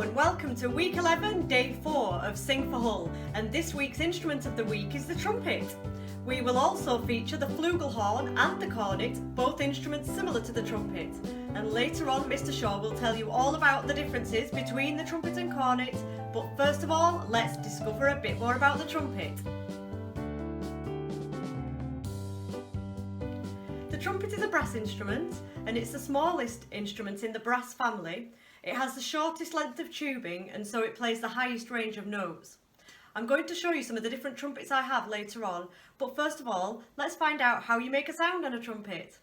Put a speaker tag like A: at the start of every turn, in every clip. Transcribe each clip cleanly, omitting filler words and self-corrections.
A: and welcome to week 11, day 4 of Sing for Hull, and this week's instrument of the week is the trumpet. We will also feature the Flugelhorn and the Cornet, both instruments similar to the trumpet. And later on Mr. Shaw will tell you all about the differences between the trumpet and cornet, but first of all let's discover a bit more about the trumpet. The trumpet is a brass instrument and it's the smallest instrument in the brass family. It has the shortest length of tubing and so it plays the highest range of notes. I'm going to show you some of the different trumpets I have later on, but first of all, let's find out how you make a sound on a trumpet.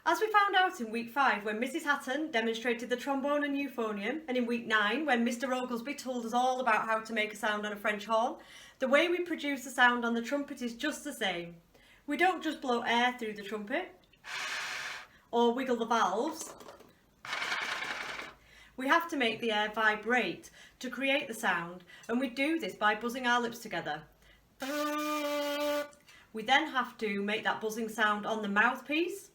A: As we found out in week 5 when Mrs. Hatton demonstrated the trombone and euphonium, and in week 9 when Mr. Oglesby told us all about how to make a sound on a French horn, the way we produce the sound on the trumpet is just the same. We don't just blow air through the trumpet or wiggle the valves. We have to make the air vibrate to create the sound, and we do this by buzzing our lips together. We then have to make that buzzing sound on the mouthpiece,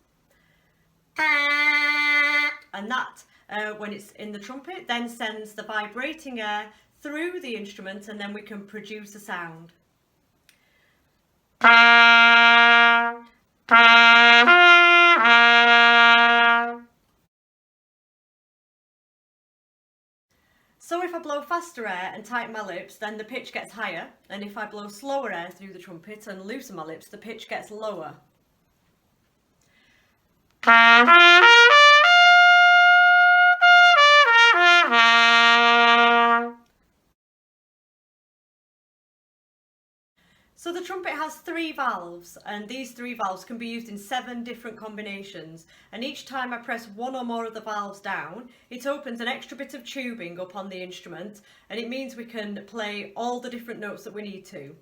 A: and that, when it's in the trumpet, then sends the vibrating air through the instrument and then we can produce a sound. So if I blow faster air and tighten my lips, then the pitch gets higher, and if I blow slower air through the trumpet and loosen my lips, the pitch gets lower. So the trumpet has 3 valves, and these 3 valves can be used in 7 different combinations, and each time I press one or more of the valves down, it opens an extra bit of tubing up on the instrument, and it means we can play all the different notes that we need to.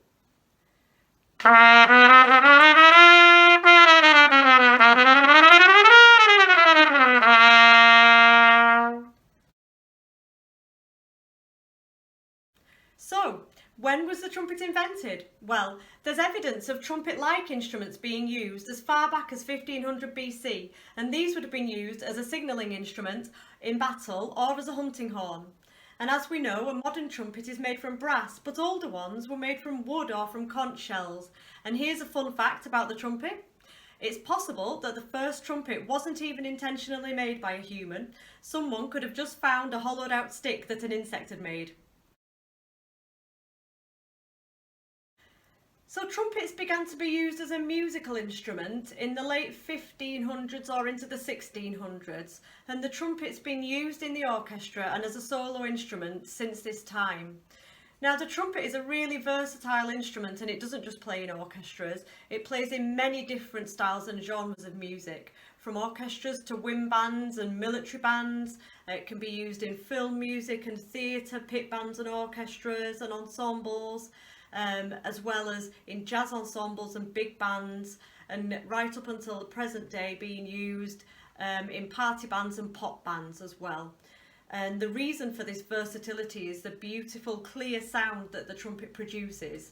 A: So, when was the trumpet invented? Well, there's evidence of trumpet-like instruments being used as far back as 1500 BC, and these would have been used as a signalling instrument in battle or as a hunting horn. And as we know, a modern trumpet is made from brass, but older ones were made from wood or from conch shells. And here's a fun fact about the trumpet. It's possible that the first trumpet wasn't even intentionally made by a human. Someone could have just found a hollowed out stick that an insect had made. So trumpets began to be used as a musical instrument in the late 1500s or into the 1600s, and the trumpet's been used in the orchestra and as a solo instrument since this time. Now the trumpet is a really versatile instrument and it doesn't just play in orchestras, it plays in many different styles and genres of music, from orchestras to windbands and military bands. It can be used in film music and theatre, pit bands and orchestras and ensembles. As well as in jazz ensembles and big bands, and right up until the present day being used in party bands and pop bands as well. And the reason for this versatility is the beautiful clear sound that the trumpet produces.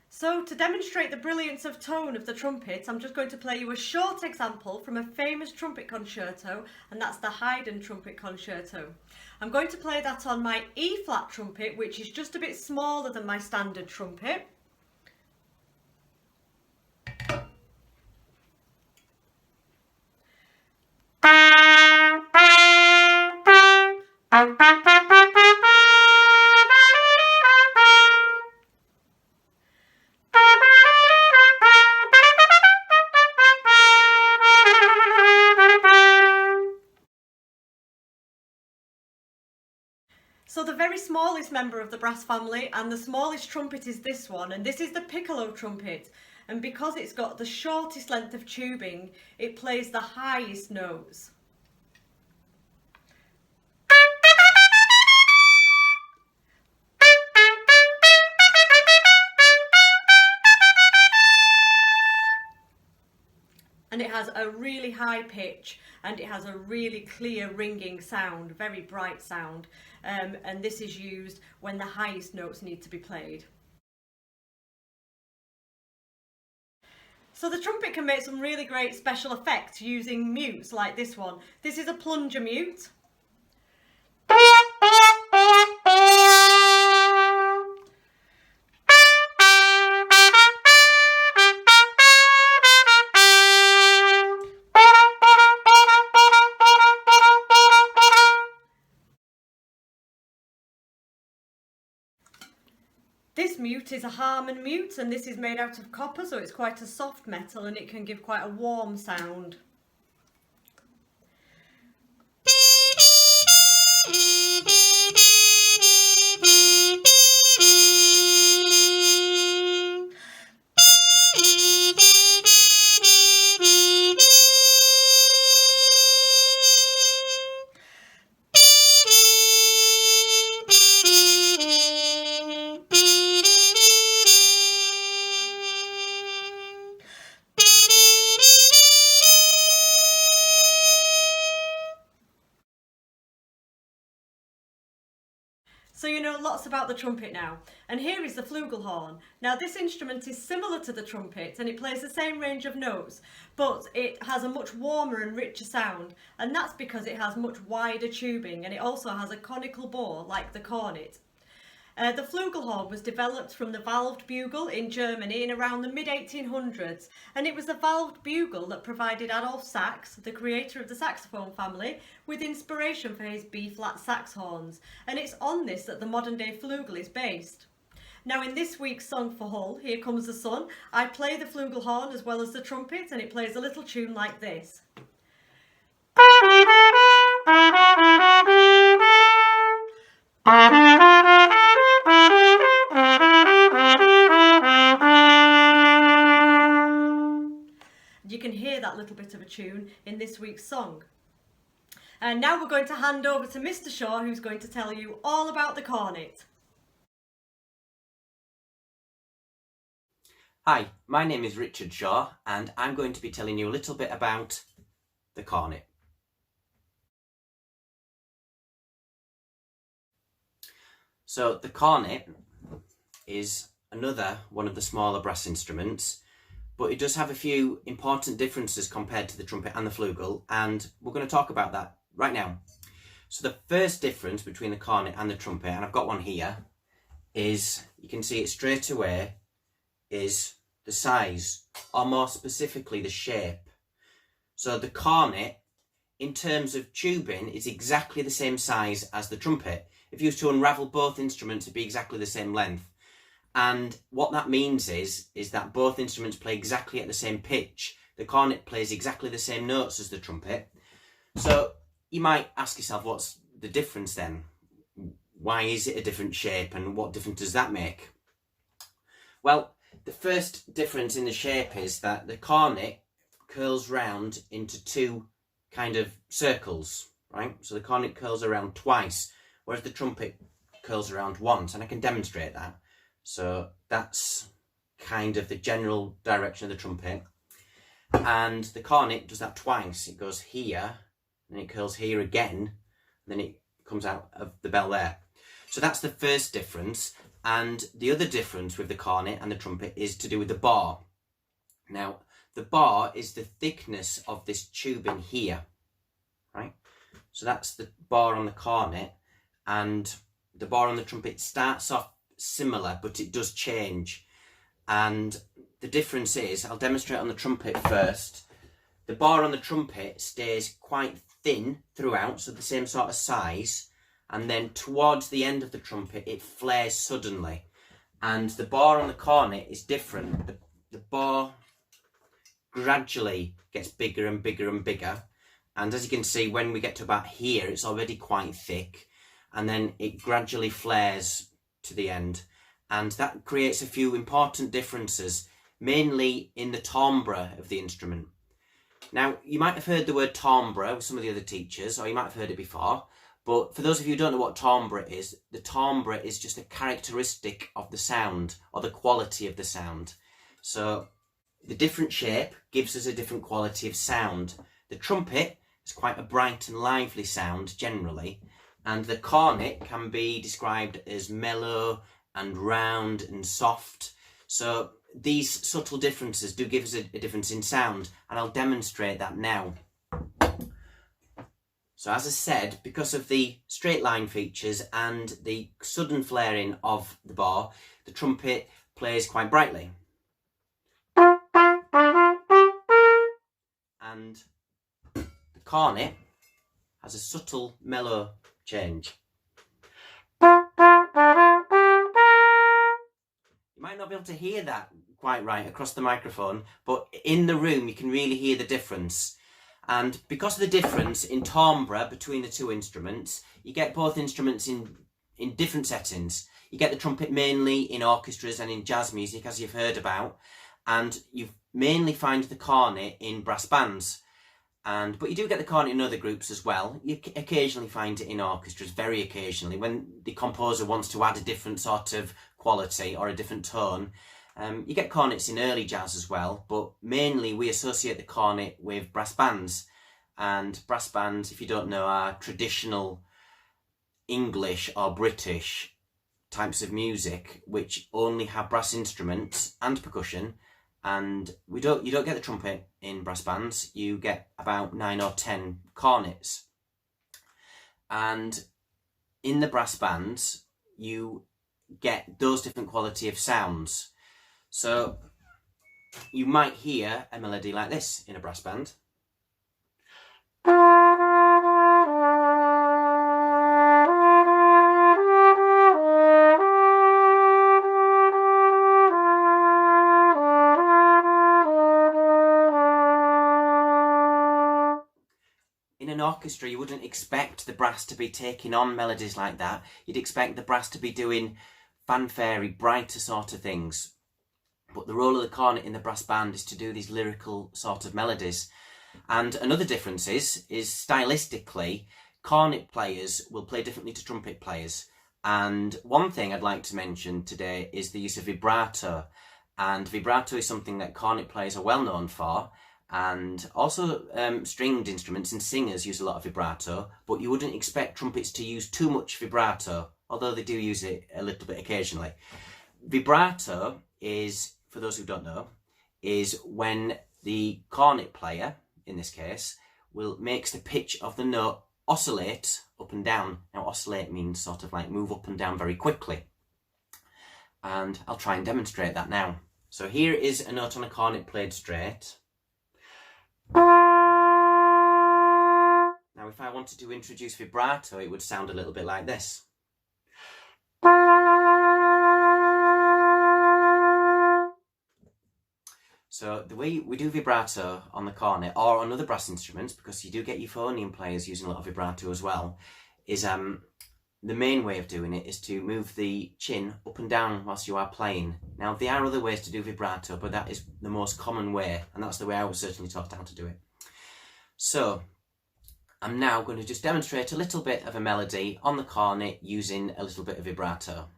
A: So to demonstrate the brilliance of tone of the trumpet, I'm just going to play you a short example from a famous trumpet concerto, and that's the Haydn Trumpet Concerto. I'm going to play that on my E-flat trumpet, which is just a bit smaller than my standard trumpet. So the very smallest member of the brass family and the smallest trumpet is this one, and this is the Piccolo Trumpet, and because it's got the shortest length of tubing, it plays the highest notes. And it has a really high pitch and it has a really clear ringing sound, very bright sound, and this is used when the highest notes need to be played. So the trumpet can make some really great special effects using mutes like this one. This is a plunger mute. This mute is a Harmon Mute, and this is made out of copper, so it's quite a soft metal and it can give quite a warm sound. So you know lots about the trumpet now, and here is the Flugelhorn. Now this instrument is similar to the trumpet and it plays the same range of notes, but it has a much warmer and richer sound, and that's because it has much wider tubing and it also has a conical bore like the cornet. The Flugelhorn was developed from the valved bugle in Germany in around the mid-1800s, and it was the valved bugle that provided Adolf Sax, the creator of the saxophone family, with inspiration for his B-flat sax horns, and it's on this that the modern-day flugel is based. Now in this week's song for Hull, Here Comes the Sun, I play the Flugelhorn as well as the trumpet, and it plays a little tune like this. You can hear that little bit of a tune in this week's song. And now we're going to hand over to Mr. Shaw, who's going to tell you all about the cornet.
B: Hi, my name is Richard Shaw and I'm going to be telling you a little bit about the cornet. So the cornet is another one of the smaller brass instruments, but it does have a few important differences compared to the trumpet and the flugel, and we're going to talk about that right now. So the first difference between the cornet and the trumpet, and I've got one here, is, you can see it straight away, is the size, or more specifically the shape. So the cornet, in terms of tubing, is exactly the same size as the trumpet. If you were to unravel both instruments, it'd be exactly the same length. And what that means is that both instruments play exactly at the same pitch. The cornet plays exactly the same notes as the trumpet. So you might ask yourself, what's the difference then? Why is it a different shape, and what difference does that make? Well, the first difference in the shape is that the cornet curls round into two kind of circles, right? So the cornet curls around twice, whereas the trumpet curls around once, and I can demonstrate that. So that's kind of the general direction of the trumpet. And the cornet does that twice. It goes here, and it curls here again, and then it comes out of the bell there. So that's the first difference. And the other difference with the cornet and the trumpet is to do with the bar. Now, the bar is the thickness of this tubing here, right? So that's the bar on the cornet, and the bar on the trumpet starts off similar, but it does change. And the difference is, I'll demonstrate on the trumpet first. The bar on the trumpet stays quite thin throughout, so the same sort of size, and then towards the end of the trumpet it flares suddenly. And the bar on the cornet is different. The bar gradually gets bigger and bigger and bigger, and as you can see, when we get to about here, it's already quite thick, and then it gradually flares to the end, and that creates a few important differences, mainly in the timbre of the instrument. Now, you might have heard the word timbre with some of the other teachers, or you might have heard it before, but for those of you who don't know what timbre is, the timbre is just a characteristic of the sound, or the quality of the sound. So the different shape gives us a different quality of sound. The trumpet is quite a bright and lively sound generally, and the cornet can be described as mellow and round and soft. So these subtle differences do give us a difference in sound, and I'll demonstrate that now. So as I said, because of the straight line features and the sudden flaring of the bar, the trumpet plays quite brightly. And the cornet has a subtle mellow change. You might not be able to hear that quite right across the microphone, but in the room you can really hear the difference. And because of the difference in timbre between the two instruments, you get both instruments in different settings. You get the trumpet mainly in orchestras and in jazz music, as you've heard about, and you mainly find the cornet in brass bands. But you do get the cornet in other groups as well. You occasionally find it in orchestras, very occasionally, when the composer wants to add a different sort of quality or a different tone. You get cornets in early jazz as well, but mainly we associate the cornet with brass bands. And brass bands, if you don't know, are traditional English or British types of music which only have brass instruments and percussion. And you don't get the trumpet in brass bands. You get about 9 or 10 cornets. And in the brass bands, you get those different quality of sounds. So you might hear a melody like this in a brass band. In an orchestra, you wouldn't expect the brass to be taking on melodies like that. You'd expect the brass to be doing fanfare, brighter sort of things. But the role of the cornet in the brass band is to do these lyrical sort of melodies. And another difference is stylistically, cornet players will play differently to trumpet players. And one thing I'd like to mention today is the use of vibrato. And vibrato is something that cornet players are well known for. And also stringed instruments and singers use a lot of vibrato. But you wouldn't expect trumpets to use too much vibrato, although they do use it a little bit occasionally. Vibrato is, for those who don't know, is when the cornet player, in this case, makes the pitch of the note oscillate up and down. Now oscillate means sort of like move up and down very quickly. And I'll try and demonstrate that now. So here is a note on a cornet played straight. Now if I wanted to introduce vibrato, it would sound a little bit like this. So the way we do vibrato on the cornet or on other brass instruments, because you do get euphonium players using a lot of vibrato as well, is the main way of doing it is to move the chin up and down whilst you are playing. Now there are other ways to do vibrato, but that is the most common way, and that's the way I was certainly taught how to do it. So I'm now going to just demonstrate a little bit of a melody on the cornet using a little bit of vibrato.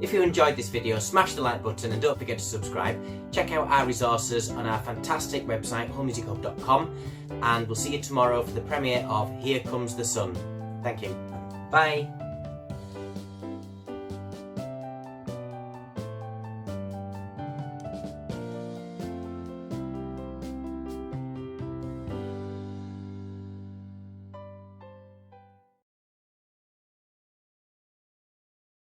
B: If you enjoyed this video, smash the like button and don't forget to subscribe. Check out our resources on our fantastic website, wholemusichub.com, and we'll see you tomorrow for the premiere of Here Comes the Sun. Thank you. Bye.